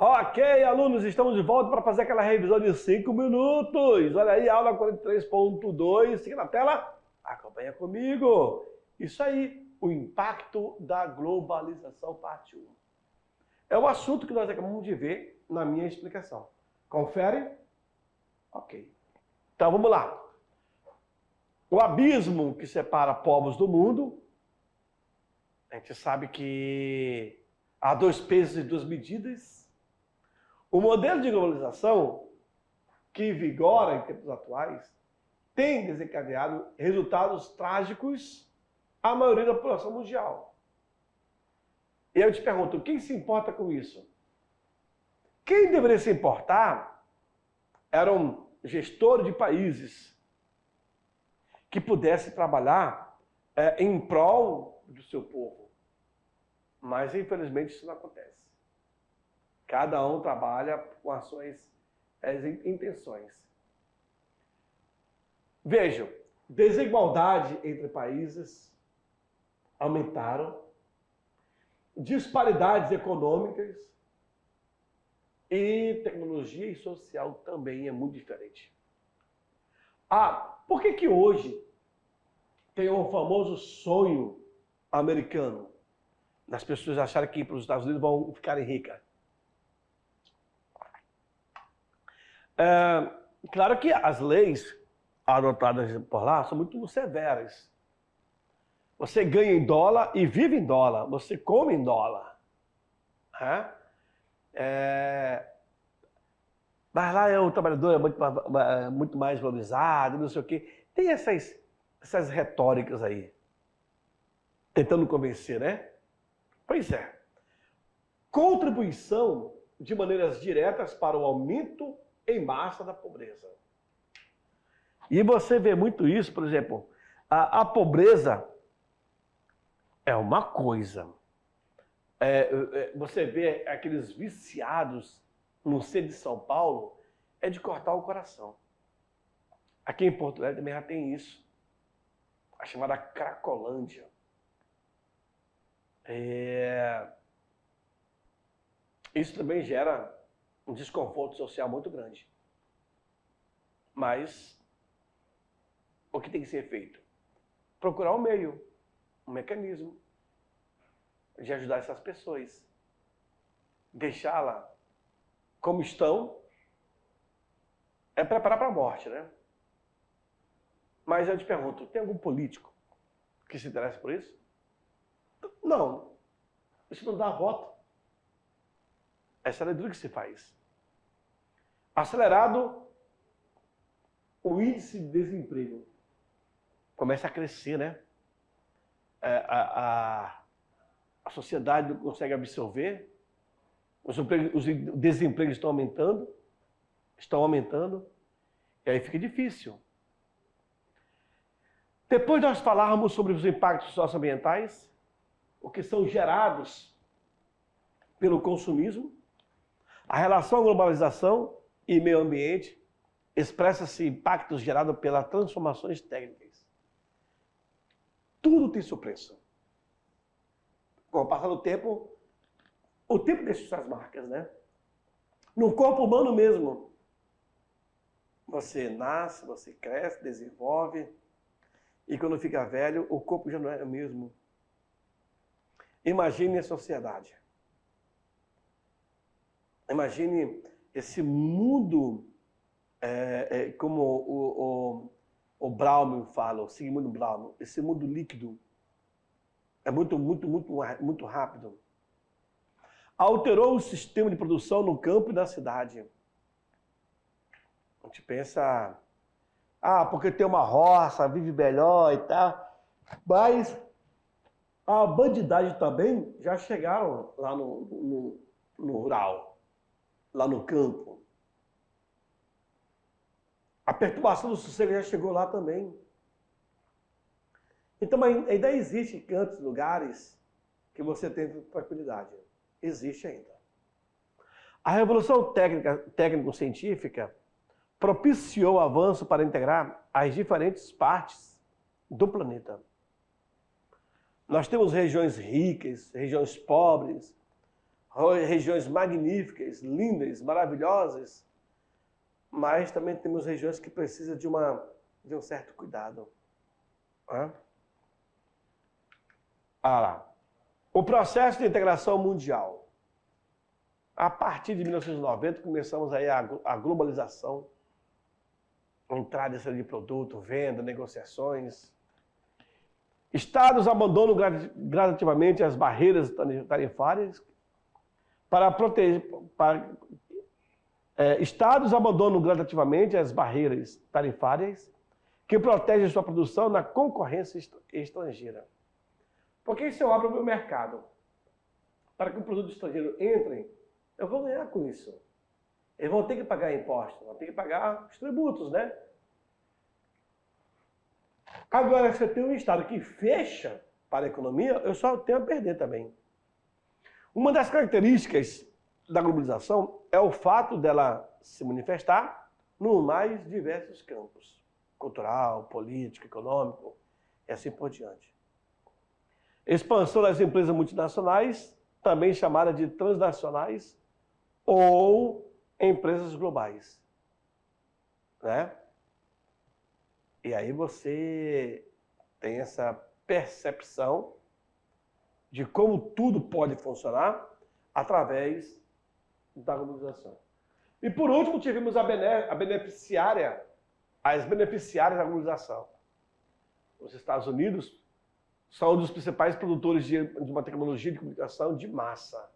Ok, alunos, estamos de volta para fazer aquela revisão de 5 minutos. Olha aí, aula 43.2. Siga na tela, acompanha comigo. Isso aí, o impacto da globalização, parte 1. É o assunto que nós acabamos de ver na minha explicação. Confere? Ok. Então, vamos lá. O abismo que separa povos do mundo. A gente sabe que há 2 pesos e 2 medidas. O modelo de globalização que vigora em tempos atuais tem desencadeado resultados trágicos à maioria da população mundial. E eu te pergunto, quem se importa com isso? Quem deveria se importar eram gestores de países que pudessem trabalhar em prol do seu povo. Mas, infelizmente, isso não acontece. Cada um trabalha com as suas intenções. Vejam, desigualdade entre países aumentaram, disparidades econômicas e tecnologia e social também é muito diferente. Por que hoje tem o famoso sonho americano das pessoas acharem que ir para os Estados Unidos vão ficarem ricas? Claro que as leis adotadas por lá são muito severas. Você ganha em dólar e vive em dólar. Você come em dólar. Mas lá o trabalhador é muito mais valorizado, não sei o quê. Tem essas retóricas aí. Tentando convencer, né? Pois é. Contribuição de maneiras diretas para o aumento em massa da pobreza. E você vê muito isso, por exemplo, a pobreza é uma coisa. Você vê aqueles viciados no centro de São Paulo, é de cortar o coração. Aqui em Porto Alegre também já tem isso. A chamada Cracolândia. Isso também gera um desconforto social muito grande. Mas o que tem que ser feito? Procurar um meio, um mecanismo de ajudar essas pessoas. Deixá-la como estão é preparar para a morte, né? Mas eu te pergunto, tem algum político que se interessa por isso? Não. Isso não dá voto. Essa é a leitura que se faz. Acelerado, o índice de desemprego começa a crescer, né? A sociedade não consegue absorver, os desempregos estão aumentando, e aí fica difícil. Depois nós falarmos sobre os impactos socioambientais, o que são gerados pelo consumismo, a relação globalização e meio ambiente, expressa-se impactos gerados pelas transformações técnicas. Tudo tem seu preço. Com o passar do tempo, o tempo deixa suas marcas, né? No corpo humano mesmo, você nasce, você cresce, desenvolve, e quando fica velho, o corpo já não é o mesmo. Imagine a sociedade. Imagine esse mundo, como o Brauman fala, o Sigmund Bauman, esse mundo líquido. É muito rápido. Alterou o sistema de produção no campo e na cidade. A gente pensa, porque tem uma roça, vive melhor e tal. Mas a bandidagem também já chegaram lá no rural, lá no campo. A perturbação do sossego já chegou lá também. Então ainda existe cantos, lugares que você tem tranquilidade. Existe ainda. A revolução técnico-científica propiciou o avanço para integrar as diferentes partes do planeta. Nós temos regiões ricas, regiões pobres, regiões magníficas, lindas, maravilhosas, mas também temos regiões que precisam de um certo cuidado. O processo de integração mundial. A partir de 1990, começamos aí a globalização, entrada e saída de produto, venda, negociações. Estados abandonam gradativamente as barreiras tarifárias Estados abandonam gradativamente as barreiras tarifárias que protegem sua produção na concorrência estrangeira. Porque se eu abro o meu mercado para que o produto estrangeiro entre, eu vou ganhar com isso. Eles vão ter que pagar impostos, vão ter que pagar os tributos, né? Agora, se eu tenho um Estado que fecha para a economia, eu só tenho a perder também. Uma das características da globalização é o fato dela se manifestar nos mais diversos campos. Cultural, político, econômico, e assim por diante. Expansão das empresas multinacionais, também chamada de transnacionais, ou empresas globais. Né? E aí você tem essa percepção de como tudo pode funcionar através da globalização. E por último, tivemos as beneficiárias da globalização. Os Estados Unidos são um dos principais produtores de uma tecnologia de comunicação de massa.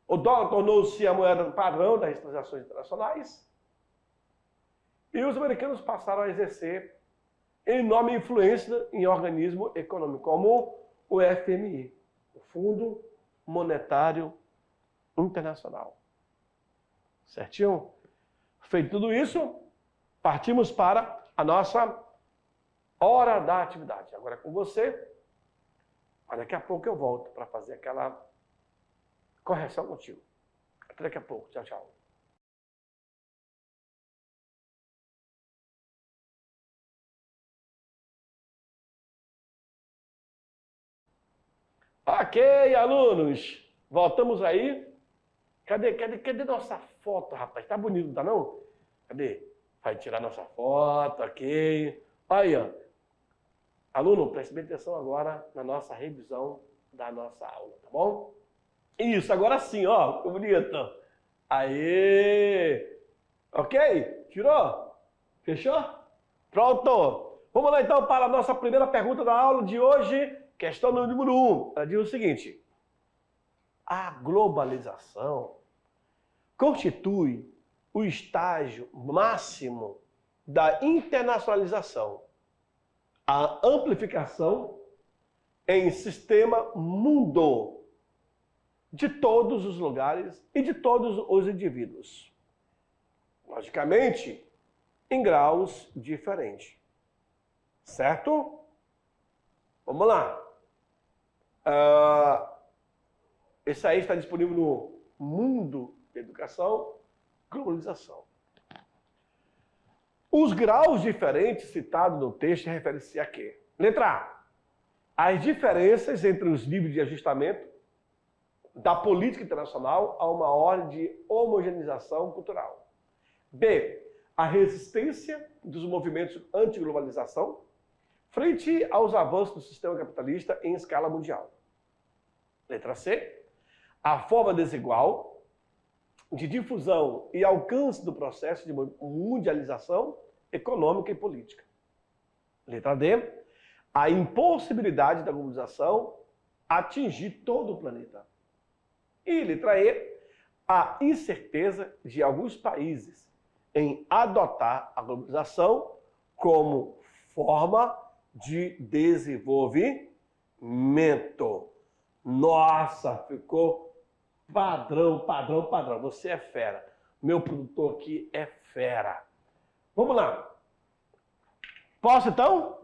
O dólar tornou-se a moeda padrão das transações internacionais e os americanos passaram a exercer enorme influência em organismo econômico, como o FMI, o Fundo Monetário Internacional. Certinho? Feito tudo isso, partimos para a nossa hora da atividade. Agora é com você, mas daqui a pouco eu volto para fazer aquela correção contigo. Até daqui a pouco. Tchau, tchau. Ok, alunos. Voltamos aí. Cadê nossa foto, rapaz? Tá bonito, não tá não? Cadê? Vai tirar nossa foto, ok. Aí, ó. Aluno, preste bem atenção agora na nossa revisão da nossa aula, tá bom? Isso, agora sim, ó. Ficou bonito. Aê! Ok? Tirou? Fechou? Pronto! Vamos lá então para a nossa primeira pergunta da aula de hoje. Questão número 1. Ela diz o seguinte. A globalização constitui o estágio máximo da internacionalização, a amplificação em sistema mundo de todos os lugares e de todos os indivíduos. Logicamente, em graus diferentes. Certo? Vamos lá. Esse aí está disponível no Mundo da Educação, Globalização. Os graus diferentes citados no texto referem-se a quê? Letra A. As diferenças entre os níveis de ajustamento da política internacional a uma ordem de homogeneização cultural. B. A resistência dos movimentos anti-globalização frente aos avanços do sistema capitalista em escala mundial. Letra C. A forma desigual de difusão e alcance do processo de mundialização econômica e política. Letra D. A impossibilidade da globalização atingir todo o planeta. E letra E. A incerteza de alguns países em adotar a globalização como forma de desenvolvimento. Nossa, ficou padrão. Você é fera. Meu produtor aqui é fera. Vamos lá. Posso então?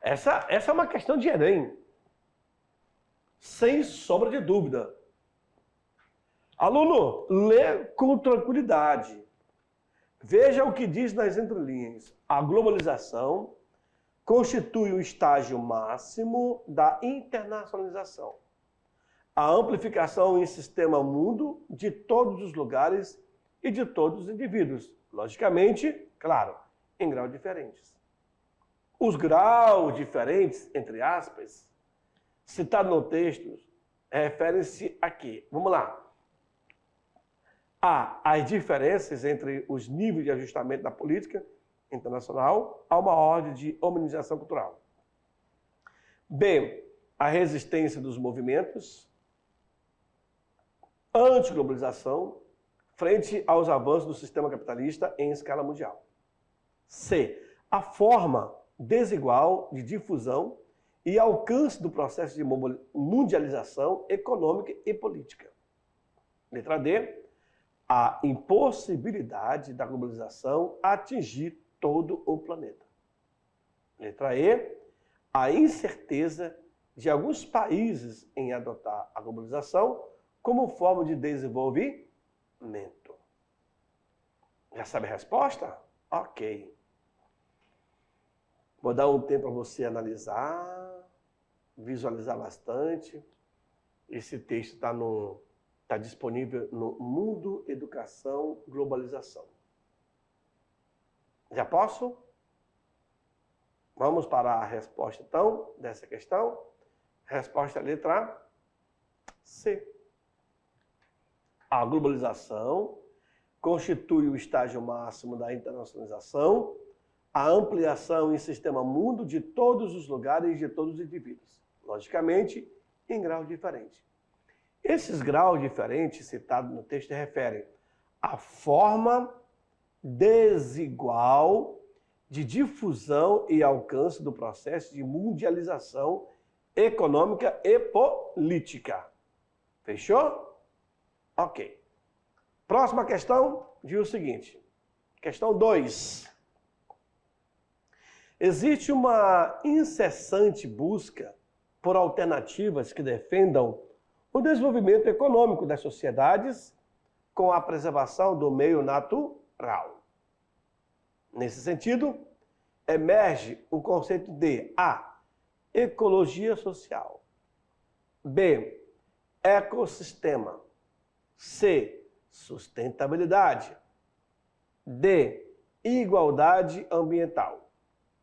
Essa é uma questão de Enem. Sem sombra de dúvida. Aluno, lê com tranquilidade. Veja o que diz nas entrelinhas. A globalização constitui o estágio máximo da internacionalização, a amplificação em sistema mundo de todos os lugares e de todos os indivíduos, logicamente, claro, em graus diferentes. Os graus diferentes, entre aspas, citados no texto, referem-se a quê? Vamos lá. A. As diferenças entre os níveis de ajustamento da política internacional a uma ordem de homogenização cultural. B. A resistência dos movimentos anti-globalização frente aos avanços do sistema capitalista em escala mundial. C. A forma desigual de difusão e alcance do processo de mundialização econômica e política. Letra D. A impossibilidade da globalização atingir todo o planeta. Letra E. A incerteza de alguns países em adotar a globalização como forma de desenvolvimento. Já sabe a resposta? Ok. Vou dar um tempo para você analisar, visualizar bastante. Esse texto está disponível no Mundo Educação Globalização. Já posso? Vamos para a resposta, então, dessa questão. Resposta letra C. A globalização constitui o estágio máximo da internacionalização, a ampliação em sistema mundo de todos os lugares e de todos os indivíduos, logicamente, em graus diferentes. Esses graus diferentes citados no texto referem à forma desigual de difusão e alcance do processo de mundialização econômica e política. Fechou? Ok. Próxima questão diz o seguinte. Questão 2. Existe uma incessante busca por alternativas que defendam o desenvolvimento econômico das sociedades com a preservação do meio natural. Nesse sentido, emerge o conceito de A. Ecologia social. B. Ecossistema. C. Sustentabilidade. D. Igualdade ambiental.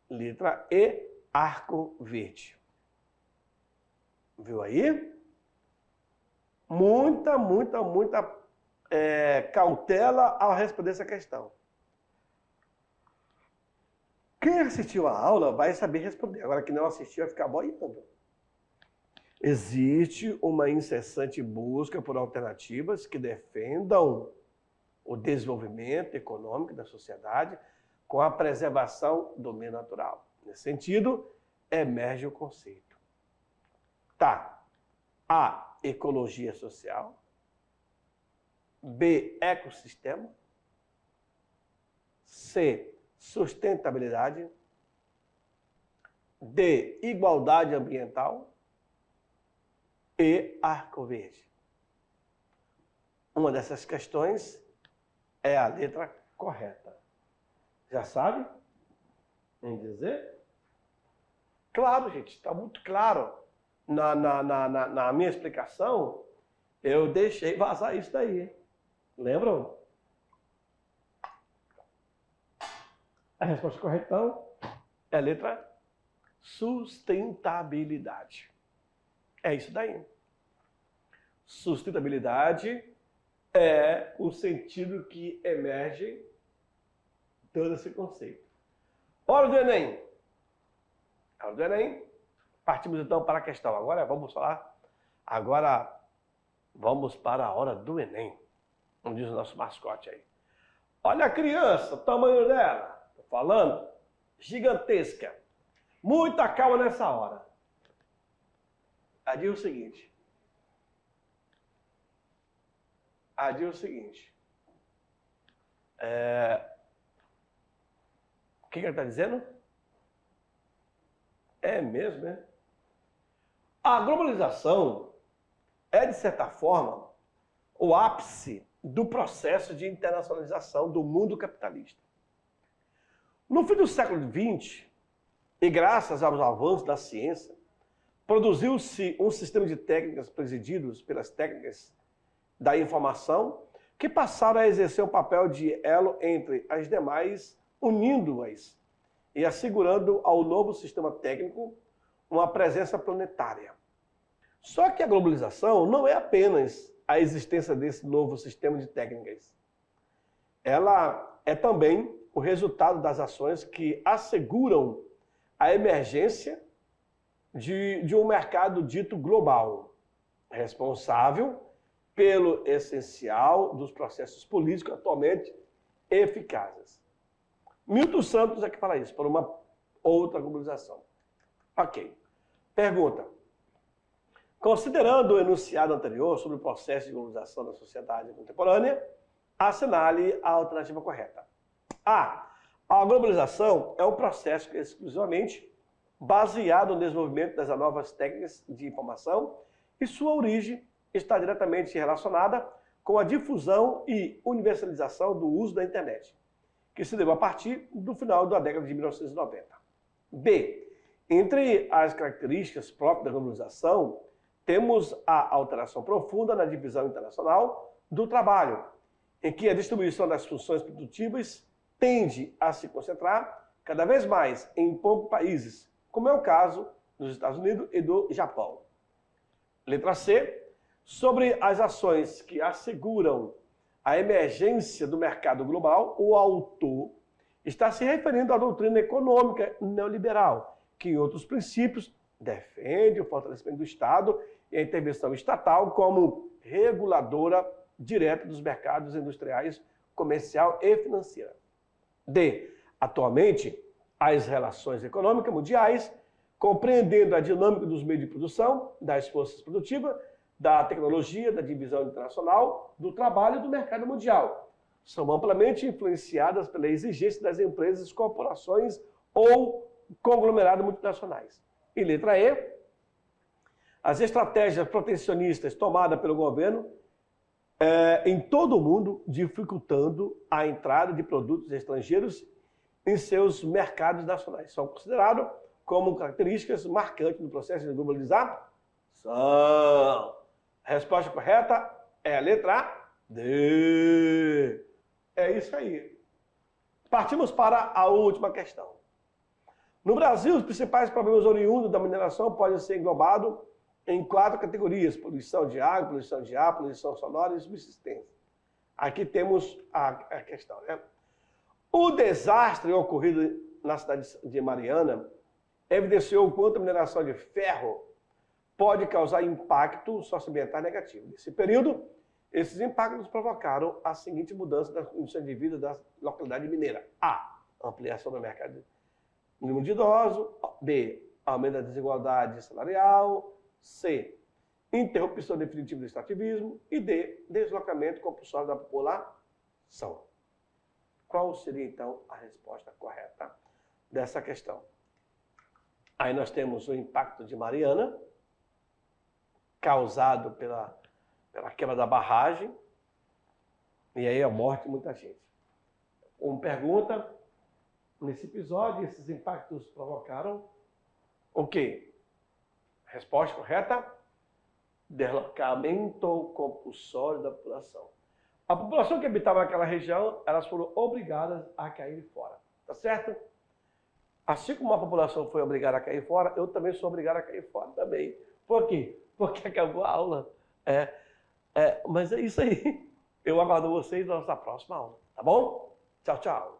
Letra E. Arco verde. Viu aí? Muita cautela ao responder essa questão. Quem assistiu a aula vai saber responder. Agora, quem não assistiu vai ficar boiando. Existe uma incessante busca por alternativas que defendam o desenvolvimento econômico da sociedade com a preservação do meio natural. Nesse sentido, emerge o conceito. Tá. A. Ecologia social. B. Ecossistema. C. Sustentabilidade. D. Igualdade ambiental. E. Arco verde. Uma dessas questões é a letra correta. Já sabe? Em dizer? Claro, gente, está muito claro. Na minha explicação, eu deixei vazar isso daí. Lembram? A resposta correta, então, é a letra sustentabilidade. É isso daí. Sustentabilidade é o sentido que emerge todo esse conceito. Hora do Enem. Hora do Enem. Partimos então para a questão. Agora vamos falar. Agora vamos para a hora do Enem. Como diz o nosso mascote aí. Olha a criança, o tamanho dela. Estou falando. Gigantesca. Muita calma nessa hora. A diz o seguinte. O que ele está dizendo? É mesmo, né? A globalização é, de certa forma, o ápice do processo de internacionalização do mundo capitalista. No fim do século XX, E graças aos avanços da ciência, produziu-se um sistema de técnicas presididos pelas técnicas da informação que passaram a exercer o papel de elo entre as demais, unindo-as e assegurando ao novo sistema técnico uma presença planetária. Só que a globalização não é apenas a existência desse novo sistema de técnicas. Ela é também o resultado das ações que asseguram a emergência de um mercado dito global, responsável pelo essencial dos processos políticos atualmente eficazes. Milton Santos é que fala isso, por uma outra globalização. Ok. Pergunta. Considerando o enunciado anterior sobre o processo de globalização da sociedade contemporânea, assinale a alternativa correta. A. A globalização é um processo exclusivamente baseado no desenvolvimento das novas técnicas de informação e sua origem está diretamente relacionada com a difusão e universalização do uso da internet, que se deu a partir do final da década de 1990. B. Entre as características próprias da globalização, temos a alteração profunda na divisão internacional do trabalho, em que a distribuição das funções produtivas tende a se concentrar cada vez mais em poucos países, como é o caso dos Estados Unidos e do Japão. Letra C. Sobre as ações que asseguram a emergência do mercado global, o autor está se referindo à doutrina econômica neoliberal, que em outros princípios defende o fortalecimento do Estado e a intervenção estatal como reguladora direta dos mercados industriais, comercial e financeira. D. Atualmente, as relações econômicas mundiais, compreendendo a dinâmica dos meios de produção, das forças produtivas, da tecnologia, da divisão internacional, do trabalho e do mercado mundial, são amplamente influenciadas pela exigência das empresas, corporações ou conglomerados multinacionais. E letra E, as estratégias protecionistas tomadas pelo governo em todo o mundo, dificultando a entrada de produtos estrangeiros em seus mercados nacionais. São considerados como características marcantes do processo de globalização. A resposta correta é a letra D. É isso aí. Partimos para a última questão. No Brasil, os principais problemas oriundos da mineração podem ser englobados em 4 categorias: poluição de água, poluição de ar, poluição sonora e subsistência. Aqui temos a questão, né? O desastre ocorrido na cidade de Mariana evidenciou o quanto a mineração de ferro pode causar impacto socioambiental negativo. Nesse período, esses impactos provocaram a seguinte mudança das condições de vida da localidade mineira. A. Ampliação do mercado número de idosos. B. Aumento da desigualdade salarial. C. Interrupção definitiva do extrativismo. E D. Deslocamento compulsório da população. Qual seria, então, a resposta correta dessa questão? Aí nós temos o impacto de Mariana, causado pela quebra da barragem, e aí a morte de muita gente. Uma pergunta, nesse episódio, esses impactos provocaram o quê? Resposta correta? Deslocamento compulsório da população. A população que habitava naquela região, elas foram obrigadas a cair fora, tá certo? Assim como a população foi obrigada a cair fora, eu também sou obrigado a cair fora também. Por quê? Porque acabou a aula. Mas é isso aí. Eu aguardo vocês na nossa próxima aula, tá bom? Tchau, tchau.